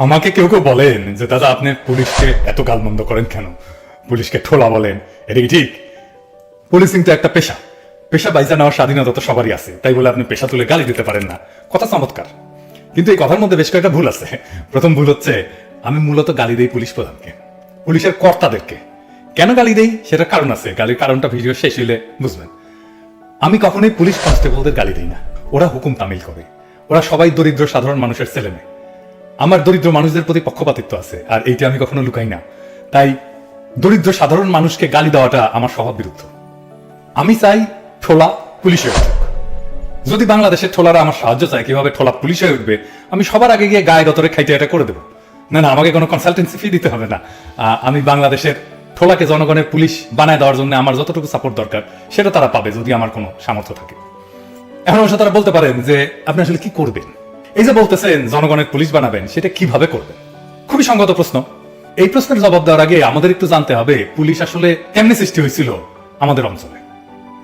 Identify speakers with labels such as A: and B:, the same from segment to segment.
A: আমাকে কেউ কেউ বলেন যে দাদা আপনি পুলিশকে এত গালমন্দ করেন কেন, পুলিশকে ঠোলা বলেন, এটা কি ঠিক? পুলিশিং তো একটা পেশা, পেশা বাইজা নেওয়ার স্বাধীনতা তো সবারই আছে, তাই বলে আপনি পেশা তুলে গালি দিতে পারেন না। কথা চমৎকার, কিন্তু এই কথার মধ্যে বেশ কয়েকটা ভুল আছে। প্রথম ভুল হচ্ছে, আমি মূলত গালি দেই পুলিশ প্রধানকে, পুলিশের কর্তাদেরকে। কেন গালি দেই সেটার কারণ আছে, গালির কারণটা ভিডিও শেষ হইলে বুঝবেন। আমি কখনোই পুলিশ কনস্টেবলদের গালি দিই না, ওরা হুকুম তামিল করে, ওরা সবাই দরিদ্র সাধারণ মানুষের ছেলেমেয়ে। আমার দরিদ্র মানুষদের প্রতি পক্ষপাতিত্ব আছে, আর এইটা আমি কখনো লুকাই না। তাই দরিদ্র সাধারণ মানুষকে গালি দেওয়াটা আমার স্বভাব বিরুদ্ধ। আমি চাই ঠোলা পুলিশ হয়ে উঠুক। যদি বাংলাদেশের ঠোলারা আমার সাহায্য চায় কিভাবে ঠোলা পুলিশ হয়ে উঠবে, আমি সবার আগে গিয়ে গায়ে গতরে খাইতে এটা করে দেবো। না না, আমাকে কোনো কনসালটেন্সি ফি দিতে হবে না। আমি বাংলাদেশের ঠোলাকে জনগণের পুলিশ বানায় দেওয়ার জন্য আমার যতটুকু সাপোর্ট দরকার সেটা তারা পাবে, যদি আমার কোনো সামর্থ্য থাকে। এখন অবশ্য তারা বলতে পারেন যে আপনি আসলে কি করবেন, এই যে বলতেছেন জনগণের পুলিশ বানাবেন, সেটা কিভাবে করবেন? খুবই সঙ্গত প্রশ্ন। এই প্রশ্নের জবাব দেওয়ার আগে আমাদের একটু জানতে হবে পুলিশ আসলে কেমনে সৃষ্টি হয়েছিল আমাদের অঞ্চলে।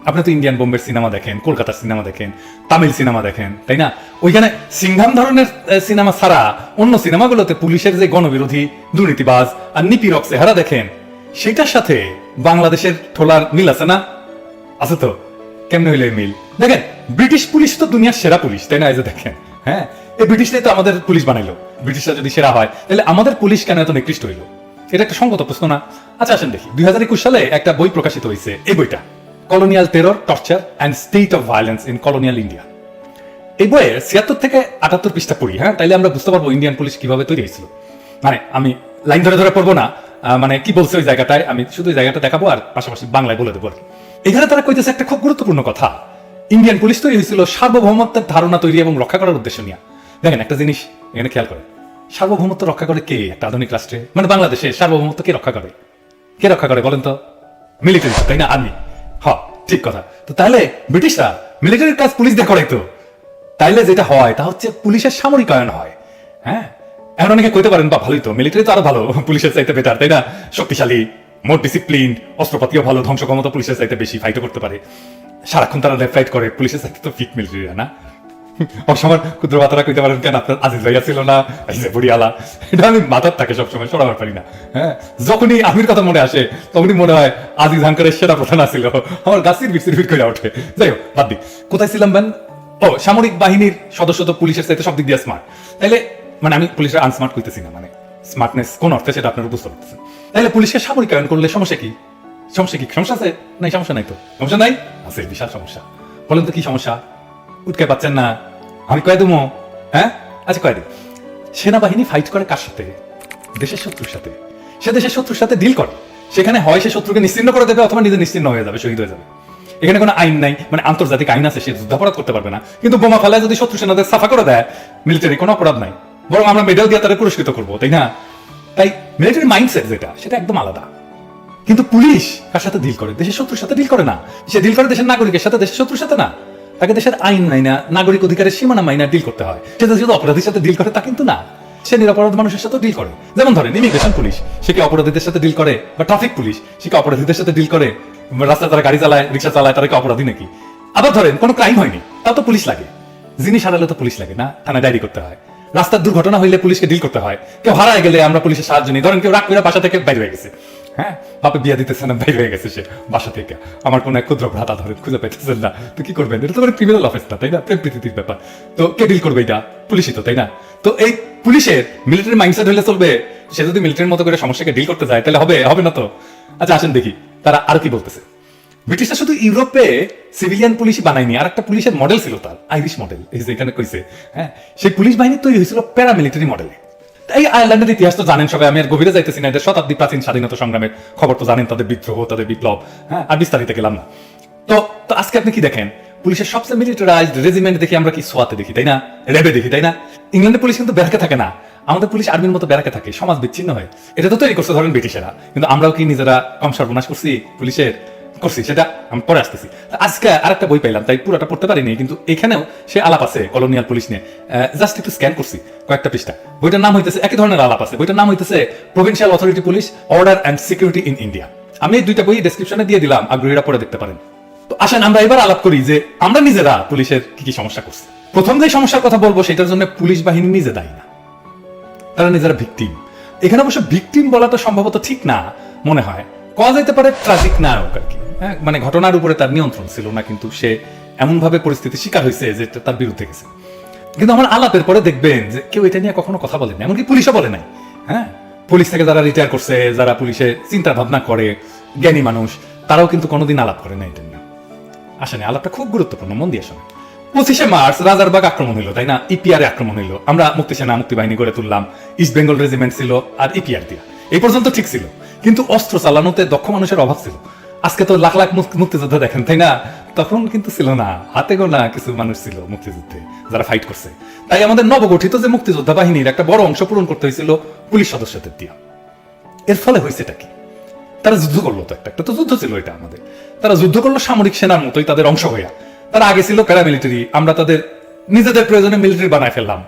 A: আপনি তো ইন্ডিয়ান বোম্বের সিনেমা দেখেন, কলকাতার সিনেমা দেখেন, তামিল সিনেমা দেখেন, তাই না? ওইখানে সিংহাম ধরনের সিনেমা ছাড়া অন্য সিনেমাগুলোতে পুলিশের যে গণবিরোধী, দুর্নীতিবাজ আর নিপীড়ক চেহারা দেখেন, সেটার সাথে বাংলাদেশের ঠোলার মিল আছে না? আছে তো। কেমনে হইলে মিল? দেখেন, ব্রিটিশ পুলিশ তো দুনিয়ার সেরা পুলিশ, তাই না? এই যে দেখেন, হ্যাঁ, এই ব্রিটিশরাই তো আমাদের পুলিশ বানাইলো। ব্রিটিশরা যদি সেরা হয়, তাহলে আমাদের পুলিশ কেন এত নিকৃষ্ট হইলো? এটা একটা সঙ্গত প্রশ্ন না? আচ্ছা আসেন দেখি, 2021 সালে একটা বই প্রকাশিত হয়েছে। এই বইটা colonial terror, torture and state of violence in colonial India. এই বইয়ের 76 থেকে 78 পৃষ্ঠা পড়ি, হ্যাঁ, তাইলে আমরা বুঝতে পারবো ইন্ডিয়ান পুলিশ কিভাবে তৈরি হয়েছিল। মানে আমি লাইন ধরে ধরে পড়বো না, মানে কি বলছে ওই জায়গাটায়, আমি শুধু ওই জায়গাটা দেখাবো আর পাশাপাশি বাংলায় বলে দেবো আর কি। এখানে তারা কইতেছে একটা খুব গুরুত্বপূর্ণ কথা, ইন্ডিয়ান পুলিশ তৈরি হয়েছিল সার্বভৌমত্বের ধারণা তৈরি এবং রক্ষা করার উদ্দেশ্য নিয়ে। দেখেন একটা জিনিস এখানে খেয়াল করেন, সার্বভৌমত্ব রক্ষা করে কে একটা আধুনিক রাষ্ট্রে? মানে বাংলাদেশে সার্বভৌমত্ব কে রক্ষা করে? কে রক্ষা করে বলেন তো? মিলিটারি, তাই না? আর্মি। হ্যাঁ, ঠিক কথা। তো তাহলে ব্রিটিশরা মিলিটারির কাজ পুলিশ দিয়ে করাইতো। তাইলে যেটা হয় তা হচ্ছে পুলিশের সামরিকায়ন হয়। হ্যাঁ, এখন অনেকে কইতে পারেন বা ভালোই তো, মিলিটারি তো আরো ভালো, পুলিশের চাইতে বেটার, তাই না? শক্তিশালী, মোর ডিসিপ্লিন, অস্ত্রপাতিও ভালো, ধ্বংস ক্ষমতা পুলিশের চাইতে বেশি, ফাইটও করতে পারে, সারাক্ষণ তারা লেফট রাইট করে, পুলিশের চাইতে তো ফিট মিলিটারিরা না? অসময় ক্ষুদ্র বাতারা কইতে পারেন কেন আপনার আজিজ ভাইয়া ছিল না, এই যে বুড়িয়ালা, এটা আমি মাথার থাকে সবসময়, সরাবার পারি না। হ্যাঁ, যখনই আমির কথা মনে আসে তখনই মনে হয় আজিজ হাঙ্কারের সেরা প্রধান ছিল, আমার গাছির বিট করে ওঠে। যাই হোক, বাদ দি, কোথায় ছিলাম বেন? ও, সামরিক বাহিনীর সদস্য তো পুলিশের চাইতে সব দিক দিয়ে স্মার্ট। তাইলে মানে আমি পুলিশের আনস্মার্ট কইতেছি না, মানে স্মার্টনেস কোন অর্থে সেটা আপনারা বুঝতে পারতেছেন। তাহলে পুলিশকে সামরিকায়ন করলে সমস্যা কি? সমস্যা কি? সমস্যা আছে? নাই, সমস্যা নাই তো। সমস্যা নাই? আছে, বিশাল সমস্যা। বলেন তো কি সমস্যা? উঠকে পাচ্ছেন না? আমি কয়ে দেবো? হ্যাঁ, আচ্ছা কয়ে দিই। সেনাবাহিনী ফাইট করে কার সাথে? দেশের শত্রুর সাথে। সে দেশের শত্রুর সাথে ডিল করে, সেখানে হয় সে শত্রুকে নিশ্চিন্ন করে দেবে অথবা নিজে নিশ্চিন্ন হয়ে যাবে, শহীদ হয়ে যাবে। এখানে কোনো আইন নাই, মানে আন্তর্জাতিক আইন আছে, সে যুদ্ধাপরাধ করতে পারবে না, কিন্তু বোমা ফেলায় যদি শত্রু সেনাদের সাফা করে দেয়, মিলিটারি কোনো অপরাধ নাই, বরং আমরা মেডেল দিয়ে তাদের পুরস্কৃত করবো, তাই না? তাই মিলিটারি মাইন্ডসেট যেটা, সেটা একদম আলাদা। কিন্তু পুলিশ কার সাথে ডিল করে? দেশের শত্রুর সাথে ডিল করে না, সে ডিল করে দেশের নাগরিকের সাথে, দেশের শত্রুর সাথে না। তাকে দেশের আইন মাইনা, নাগরিক অধিকারের সীমানা মাইনা ডিল করতে হয়। সে যদি অপরাধীর সাথে ডিল করে তা কিন্তু না, সে নিরাপরাধ মানুষের সাথে ডিল করে। যেমন ধরেন ইমিগ্রেশন পুলিশ, সে কি অপরাধীদের সাথে ডিল করে? বা ট্রাফিক পুলিশ, সে কি অপরাধীদের সাথে ডিল করে? রাস্তায় তারা গাড়ি চালায়, রিক্সা চালায়, তারা কি অপরাধী নাকি? আবার ধরেন কোনো ক্রাইম হয়নি, তাও তো পুলিশ লাগে। জিনিস হারালে তো পুলিশ লাগে না, থানায় ডায়েরি করতে হয়। রাস্তার দুর্ঘটনা হইলে পুলিশকে ডিল করতে হয়। কেউ হারায় গেলে আমরা পুলিশের সাহায্য নিই। ধরেন কেউ রাগ করে বাসা থেকে বাইরে হয়ে গেছে, হ্যাঁ, বাপে বিয়া দিতেছে না, বাইরে হয়ে গেছে সে বাসা থেকে, আমার কোনো এক ক্ষুদ্র ভ্রাতা ধরেন খুঁজে পাইতেছেন না, তো কি করবেন? এটা তো মানে ক্রিমিনাল অফেন্স না, তাই না? প্রেম প্রীতির ব্যাপার, তো কে ডিল করবে? এটা পুলিশই তো, তাই না? তো এই পুলিশের মিলিটারি মাইন্ডসেট হলে চলবে? সে যদি মিলিটারির মতো করে সমস্যাকে ডিল করতে যায় তাহলে হবে না তো। আচ্ছা আসেন দেখি তারা আর কি বলতেছে। ব্রিটিশরা শুধু ইউরোপে সিভিলিয়ান পুলিশ বানায়নি, আর একটা পুলিশের মডেল ছিল তার, আইরিশ মডেল, এই যে এখানে কইছে। হ্যাঁ, সেই পুলিশ বাহিনী তৈরি হয়েছিল প্যারামিলিটারি মডেলে। এই আয়ারল্যান্ডের ইতিহাস তো জানেন সবাই, আমি আর গভীরে যাইতেছি না, এদের শতাব্দী প্রাচীন স্বাধীনতা সংগ্রামের খবর তো জানেন, তাদের বিদ্রোহ, তাদের বিপ্লব, হ্যাঁ, আর বিস্তারিত গেলাম না। তো আজকে আপনি কি দেখেন? পুলিশের সবচেয়ে মিলিটারাইজড রেজিমেন্ট দেখি আমরা কি সোয়াতে দেখি, তাই না? র্যাবে দেখি, তাই না? ইংল্যান্ডের পুলিশ কিন্তু ব্যারাকে থাকে না, আমাদের পুলিশ আর্মির মতো ব্যারাকে থাকে, সমাজ বিচ্ছিন্ন হয়। এটা তো তৈরি করছে ধরেন ব্রিটিশেরা, কিন্তু আমরাও কি নিজেরা কম সর্বনাশ করছি পুলিশের? করছি, সেটা আমি পরে আসতেছি। আজকে আরেকটা বই পাইলাম, তাই পুরোটা পড়তে পারিনি, কিন্তু এখানেও সে আলাপ আছে কলোনিয়াল পুলিশ নিয়ে, জাস্ট একটু স্ক্যান করছি কয়েকটা পৃষ্ঠা। বইটার নাম হইতেছে, একই ধরনের আলাপ আছে, বইটার নাম হইতেছে provincial authority police, order and security in India. আমি এই দুইটা বই ডেসক্রিপশনে দিয়ে দিলাম, আগ্রহীরা পড়ে দেখতে পারেন। তো আসেন আমরা এবার আলাপ করি যে আমরা নিজেরা পুলিশের কি কি সমস্যা করছি। প্রথম যে সমস্যার কথা বলবো সেটার জন্য পুলিশ বাহিনী নিজে দায়ী না, তারা নিজেরা ভিকটিম। এখানে অবশ্য ভিকটিম বলাটা সম্ভবত ঠিক না মনে হয়, কওয়া যেতে পারে ট্রাজিক নায়ক আর কি। হ্যাঁ, মানে ঘটনার উপরে তার নিয়ন্ত্রণ ছিল না, কিন্তু সে এমন ভাবে পরিস্থিতির শিকার হয়েছে যে তার বিরুদ্ধে গেছে। কিন্তু আমার আলাপের পরে দেখবেন যে কেউ এটা নিয়ে কখনো কথা বলেনি, এমনকি পুলিশও বলে নাই। হ্যাঁ, পুলিশ থেকে যারা রিটায়ার করছে, যারা পুলিশে চিন্তা ভাবনা করে, জ্ঞানী মানুষ, তারাও কিন্তু কোনোদিন আলাপ করে না এটা নিয়ে। আসেনি, আলাপটা খুব গুরুত্বপূর্ণ, মন দিয়ে শোনেন। 25শে মার্চ রাজারবাগ আক্রমণ হইলো, তাই না? ইপিআর আক্রমণ হইলো, আমরা মুক্তি সেনা মুক্তি বাহিনী গড়ে তুললাম, ইস্ট বেঙ্গল রেজিমেন্ট ছিল আর ইপিআর দিয়া, এই পর্যন্ত ঠিক ছিল। কিন্তু অস্ত্র চালানোতে দক্ষ মানুষের অভাব ছিল। আজকে তো লাখ লাখ মুক্তিযোদ্ধা দেখেন, তাই না? তখন কিন্তু ছিল না, হাতে গোনা কিছু মানুষ ছিল মুক্তিযুদ্ধে যারা ফাইট করছে। তাই আমাদের নবগঠিত যে মুক্তিযোদ্ধা বাহিনীর একটা বড় অংশ পূরণ করতে হয়েছিল পুলিশ সদস্যদের দিয়া। এর ফলে হয়েছেটা কি? তারা যুদ্ধ করলো, তো একটা তো যুদ্ধ ছিল এটা আমাদের। তারা যুদ্ধ করলো সামরিক সেনার মতোই তাদের অংশ হইয়া। তারা আগে ছিল প্যারামিলিটারি, আমরা তাদের নিজেদের প্রয়োজনে মিলিটারি বানায় ফেললাম।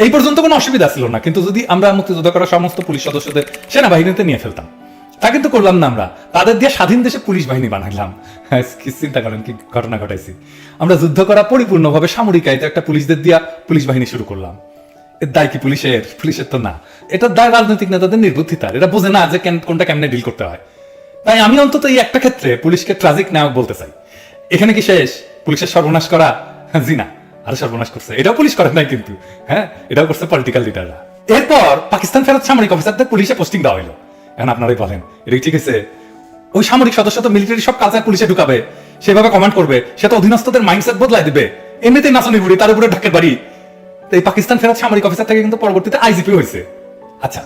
A: এই পর্যন্ত কোনো অসুবিধা ছিল না, কিন্তু যদি আমরা মুক্তিযুদ্ধ করা সমস্ত পুলিশ সদস্যদের সেনাবাহিনীতে নিয়ে ফেলতাম, তা কিন্তু করলাম না। আমরা তাদের দিয়ে স্বাধীন দেশে পুলিশ বাহিনী বানাইলাম। চিন্তা করেন কি ঘটনা ঘটাইছি। আমরা যুদ্ধ করা পরিপূর্ণভাবে সামরিক আইতে একটা পুলিশদের দিয়া পুলিশ বাহিনী শুরু করলাম। এর দায় কি পুলিশের? পুলিশের তো না, এটার দায় রাজনৈতিক নেতাদের নির্বুদ্ধিতার। এরা বোঝে না যে কোনটা কেমনে ডিল করতে হয়। তাই আমি অন্তত এই একটা ক্ষেত্রে পুলিশকে ট্রাজিক নায়ক বলতে চাই। এখানে কি শেষ পুলিশের সর্বনাশ করা? জি না, আরো সর্বনাশ করছে। এটাও পুলিশ করে নাই কিন্তু, হ্যাঁ, এটাও করছে পলিটিক্যাল লিডাররা। এরপর পাকিস্তান ফেরত সামরিক অফিসারদের পুলিশে পোস্টিং দেওয়া হইলো। এখন আপনারাই বলেন, এটা ঠিক আছে? ওই সামরিক সদস্য তো মিলিটারি সব কালচার পুলিশে ঢুকাবে, সেভাবে কমান্ড করবে, সে তো অধীনস্থদের মাইন্ডসেট বদলাই দিবে। এমনিতেই নাচনি বুড়ি, তার উপরে ঢাকের বাড়ি। এই পাকিস্তান ফেরত সামরিক অফিসার থেকে কিন্তু পরবর্তীতে আইজিপি হয়েছে। আচ্ছা,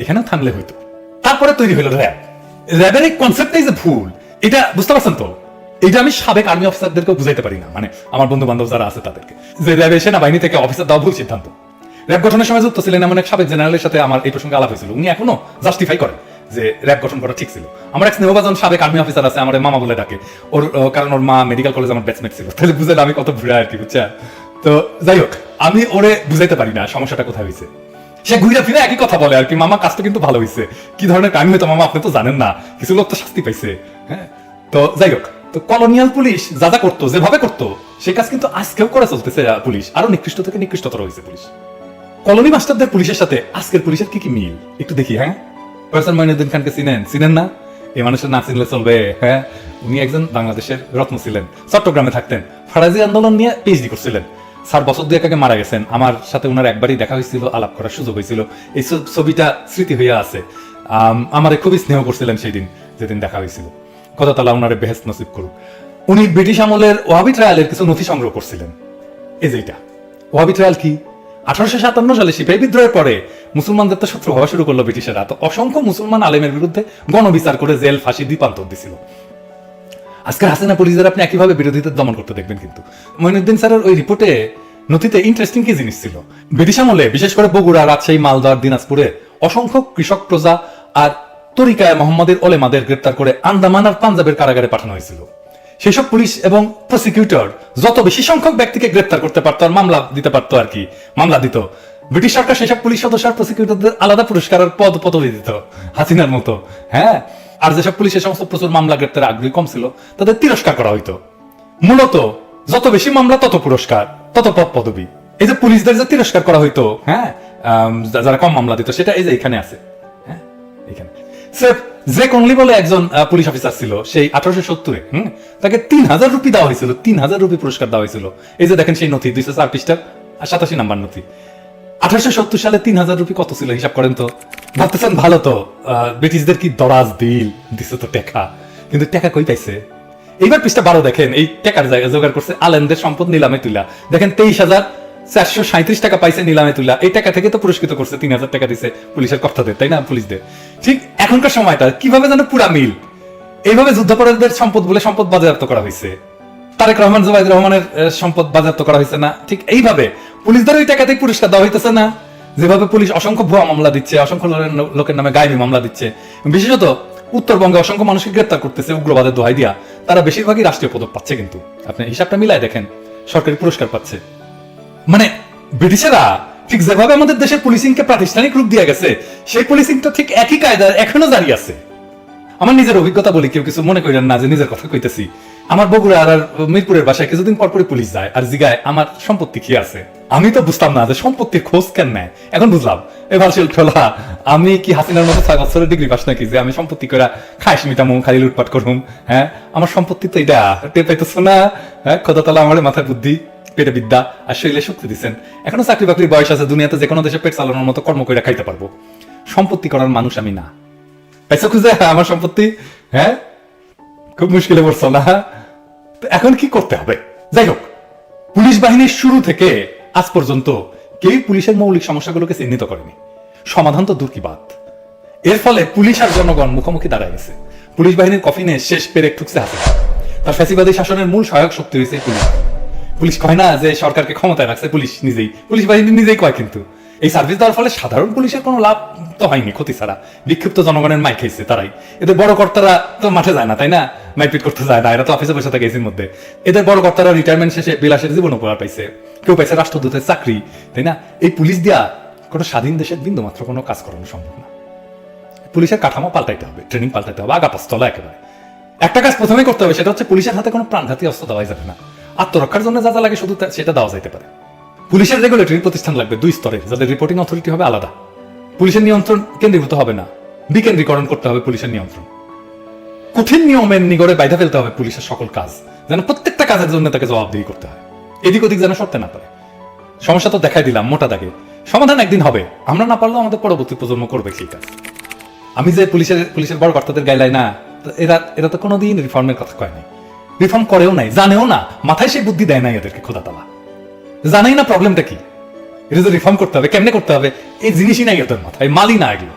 A: এখানেও থামলে হইতো। তারপরে তৈরি হলো র্যাব। র্যাবের এই কনসেপ্টটাই যে ভুল, এটা বুঝতে পারছেন তো? এটা আমি সাবেক আর্মি অফিসারদেরকেও বুঝাইতে পারি না, মানে আমার বন্ধু বান্ধব যারা আছে তাদেরকে, যে র্যাবে সেনাবাহিনী থেকে অফিসার দেওয়া ভুল সিদ্ধান্ত। র্যাব গঠনের সময় যুক্ত ছিলেন এমন এক সাবেক জেনারেলের সাথে আমার এই প্রসঙ্গে আলাপ হয়েছিল। উনি এখনো জাস্টিফাই করেন যে র্যাব গঠন করা ঠিক ছিল। আমার এক স্নেহভাজন সাবেক আর্মি অফিসার আছে, আমার মামা বলে ডাকে ওর, কারণ ওর মা মেডিকেল কলেজে আমার ব্যাচমেট ছিল। তাহলে বুঝলেন আমি কত ভুড়া আর কি, বুঝছেন? তো যাই হোক, আমি ওরে বুঝাইতে পারি না সমস্যাটা কোথায় হয়েছে। সে ঘুরে ফিরে একই কথা বলে আর কি, মামা কাজটা কিন্তু ভালো হয়েছে। কি ধরনের কাহিনী হয়তো মামা আপনি তো জানেন না, কিছু লোক তো শাস্তি পাইছে। হ্যাঁ, তো যাই হোক, তো কলোনিয়াল পুলিশ যা যা করতো, যেভাবে করতো, সে কাজ কিন্তু আজকেও করে চলতেছে পুলিশ। আরো নিকৃষ্ট থেকে নিকৃষ্টতর হয়েছে পুলিশ। কলোনি মাস্টারদের পুলিশের সাথে আজকের পুলিশের কি কি মিল একটু দেখি। হ্যাঁ, প্রফেসর মঈনুদ্দিন খানকে চিনেন না? এই মানুষের না চিনলে চলবে। হ্যাঁ, উনি একজন বাংলাদেশের রত্ন ছিলেন, চট্টগ্রামে থাকতেন, ফরাজি আন্দোলন নিয়ে পিএইচডি করছিলেন। স্যার বছর দুয়েক আগে মারা গেছেন। আমার সাথে ওনার একবারই দেখা হয়েছিল, আলাপ করার সুযোগ হয়েছিল। এই ছবিটা স্মৃতি হইয়া আছে। আমারে খুবই স্নেহ করছিলেন সেই দিন, যেদিন দেখা হয়েছিল। কথা তালা ওনারে বেহেস্ত নসিব করুক। উনি ব্রিটিশ আমলের ওয়াহাবি ট্রায়ালের কিছু নথি সংগ্রহ করছিলেন। এই যে এটা ওয়াহাবি ট্রায়াল কি? 1857 সালে সিপাহী বিদ্রোহের পরে মুসলমানদের তো শত্রু হওয়া শুরু করলো ব্রিটিশেরা। তো অসংখ্য মুসলমান আলেমের বিরুদ্ধে গণবিচার করে জেল, ফাঁসি, দ্বীপান্তর দিছিল। আজকের হাসিনা পুলিশদের আপনি একইভাবে বিরোধীদের দমন করতে দেখবেন। কিন্তু মঈনুদ্দিন স্যারের ওই রিপোর্টে নথিতে ইন্টারেস্টিং কি জিনিস ছিল? ব্রিটিশ আমলে বিশেষ করে বগুড়া, রাজশাহী, মালদা, দিনাজপুরে অসংখ্য কৃষক, প্রজা আর তরিকায় মোহাম্মদের ওলেমাদের গ্রেপ্তার করে আন্দামান আর পাঞ্জাবের কারাগারে পাঠানো হয়েছিল। সেই সব পুলিশ এবং প্রসিকিউটর যত বেশি সংখ্যক ব্যক্তিকে গ্রেপ্তার করতে পারতো আর মামলা দিতে পারতো আর কি, মামলা দিত, ব্রিটিশ সরকার সেসব পুলিশ সদস্য আর প্রসিকিউটরদের আলাদা পুরস্কার আর পদবি দিত, হাসিনার মতো। হ্যাঁ, আর যেসব পুলিশ এই সমস্ত প্রচুর মামলা গ্রেপ্তারে আগ্রহী কম ছিল, তাদের তিরস্কার করা হইতো। মূলত যত বেশি মামলা তত পুরস্কার, তত পদবি। এই যে পুলিশদের যে তিরস্কার করা হইতো, হ্যাঁ, যারা কম মামলা দিত, সেটা এই যে এখানে আছে। হ্যাঁ, এখানে যে কনলি বলে একজন পুলিশ অফিসার ছিল, সেই 1870-এ তাকে 3000 রুপি দেওয়া হয়েছিল, 3000 রুপি পুরস্কার দেওয়া হয়েছিল। এই যে দেখেন সেই নথি, 204 পৃষ্ঠার 87 নাম্বার নথি। 1870 সালে 3000 রুপি কত ছিল হিসাব করেন তো। ভাবতেছেন ভালো তো, ব্রিটিশদের কি দরাজ দিল দিছে তো টাকা, কিন্তু টাকা কই পাইছে? এইবার পৃষ্ঠা 12 দেখেন, এই টাকার জায়গায় জোগাড় করছে আলেমদের সম্পদ নিলামে তুলা। দেখেন 23,437 টাকা পাইছে নিলামে তুলা। এই টাকা থেকে তো পুরস্কৃত করছে, 3000 টাকা দিছে পুলিশের কর্তাদের, তাই না, পুলিশদের। ঠিক এখনকার সময়টা কিভাবে যেন পুরা মিল। এইভাবে যুদ্ধাপরাধীদের সম্পদ বলে সম্পদ বাজেয়াপ্ত করা হয়েছে। তারেক রহমান, জুবাইদুর রহমানের সম্পদ বাজেয়াপ্ত করা হয়েছে না? ঠিক এইভাবে পুলিশদের ওই টাকাতেই পুরস্কার দেওয়া হইতেছে না? যেভাবে পুলিশ অসংখ্য ভুয়া মামলা দিচ্ছে, অসংখ্য লোকের নামে গায়েবী মামলা দিচ্ছে, বিশেষত উত্তরবঙ্গে অসংখ্য মানুষকে গ্রেপ্তার করতেছে উগ্রবাদের দোহাই দিয়া, তারা বেশিরভাগই রাষ্ট্রীয় পদক পাচ্ছে। কিন্তু আপনি হিসাবটা মিলায় দেখেন, সরকারি পুরস্কার পাচ্ছে। মানে ব্রিটিশেরা ঠিক যেভাবে আমাদের দেশের পুলিশিংকে প্রাতিষ্ঠানিক রূপ দিয়ে গেছে, সেই পুলিশিংটা ঠিক একই কায়দায় এখনো জারি আছে। আমার নিজের অভিজ্ঞতা বলি, কেউ কিছু মনে করেন না যে নিজের কথা কইতেছি। আমার বগুড়া আর মিরপুরের বাসায় কিছুদিন পরপরই পুলিশ যায় আর জিগায় আমার সম্পত্তি কি আছে। আমি তো বুঝতাম না যে সম্পত্তির খোঁজ কেন নেয়, এখন বুঝলাম। এবার ঠোলা, আমি কি হাসিনার মতো 6 বছরের ডিগ্রি পাস নাকি যে আমি সম্পত্তি করে খাইস মিটামু, খালি লুটপাট করুম? হ্যাঁ, আমার সম্পত্তি তো এটা টের পাইতেছ না? হ্যাঁ, খোদা তাআলা আমার মাথায় বুদ্ধি, পেটে বিদ্যা আর শরীরে শক্তি দিচ্ছেন। এখনো চাকরি বাকরির বয়স আছে, দুনিয়াতে যে কোনো দেশে পেট চালানোর মতো কর্ম করে খাইতে পারবো। সম্পত্তি করার মানুষ আমি না। পয়সা খুঁজে আমার সম্পত্তি, হ্যাঁ খুব মুশকিলে পড়ছো না? এখন কি করতে হবে? যাই হোক, পুলিশ বাহিনীর শুরু থেকে আজ পর্যন্ত কেউ পুলিশের মৌলিক সমস্যাগুলোকে চিহ্নিত করেনি। সমাধান তো দূর কি বাত। এর ফলে পুলিশ আর জনগণ মুখোমুখি দাঁড়ায় গেছে। পুলিশ বাহিনীর কফিনে শেষ পেরেক ঠুকছে হাতে। তার ফ্যাসিবাদী শাসনের মূল সহায়ক শক্তি হয়েছে পুলিশ। পুলিশ কয় না যে সরকারকে ক্ষমতায় রাখছে পুলিশ নিজেই, পুলিশ বাহিনী নিজেই কয়। কিন্তু এই সার্ভিস দেওয়ার ফলে সাধারণ পুলিশের কোনো লাভ তো হয়নি, ক্ষতি ছাড়া। বিক্ষিপ্ত জনগণের মাই খেয়েছে তারাই। এদের বড় কর্তারা তো মাঠে যায় না, তাই না? মাইপিট করতে যায় না, এরা তো অফিসে বসে থাকে এসির মধ্যে। এদের বড় কর্তারা রিটায়ারমেন্ট শেষে বিলাসের জীবন উপহার পাইছে, কেউ পাইছে রাষ্ট্রদূতের চাকরি, তাই না? এই পুলিশ দিয়া কোনো স্বাধীন দেশের বিন্দু মাত্র কোনো কাজ করানো সম্ভব না। পুলিশের কাঠামো পাল্টাইতে হবে, ট্রেনিং পাল্টাইতে হবে, আগা পাঁচতলা একেবারে। একটা কাজ প্রথমেই করতে হবে, সেটা হচ্ছে পুলিশের হাতে কোনো প্রাণঘাতী অস্ত্র দেওয়া যাবে না। আত্মরক্ষার জন্য যা যা লাগে শুধু সেটা দেওয়া যাইতে পারে। পুলিশের রেগুলেটরি প্রতিষ্ঠান লাগবে 2 স্তরের, যাদের রিপোর্টিং অথরিটি হবে আলাদা। পুলিশের নিয়ন্ত্রণ কেন্দ্রীভূত হবে না, বিকেন্দ্রীকরণ করতে হবে পুলিশের নিয়ন্ত্রণ। কঠিন নিয়মের নিগড়ে বাইধা ফেলতে হবে পুলিশের সকল কাজ, যেন প্রত্যেকটা কাজের জন্য তাকে জবাবদিহি করতে হয়, এদিক ওদিক যেন সরতে না পারে। সমস্যা তো দেখাই দিলাম মোটা দাগে, সমাধান একদিন হবে। আমরা না পারলেও আমাদের পরবর্তী প্রজন্ম করবে সেই কাজ। আমি যে পুলিশের বড় কর্তাদের গাইলাই না, এরা তো কোনোদিন রিফর্মের কথা কয় নাই, রিফর্ম করেও নাই, জানেও না, মাথায় সেই বুদ্ধি দেয় নাই এদেরকে। খোদা তাআলা জানাই না প্রবলেমটা কি, এটা যে রিফর্ম করতে হবে, কেমনে করতে হবে, এই জিনিসই নাই এদের মাথায়, মালি না এগুলো।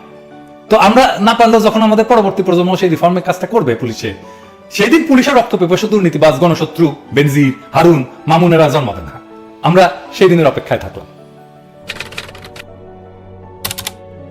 A: তো আমরা না পারলেও যখন আমাদের পরবর্তী প্রজন্ম সেই রিফর্মের কাজটা করবে পুলিশে, সেই দিন পুলিশের রক্ত পেপাসু দুর্নীতিবাজ, গণশত্রু, বেনজির, হারুন, মামুনেরা জন্মাবে না। আমরা সেই দিনের অপেক্ষায় থাকলাম।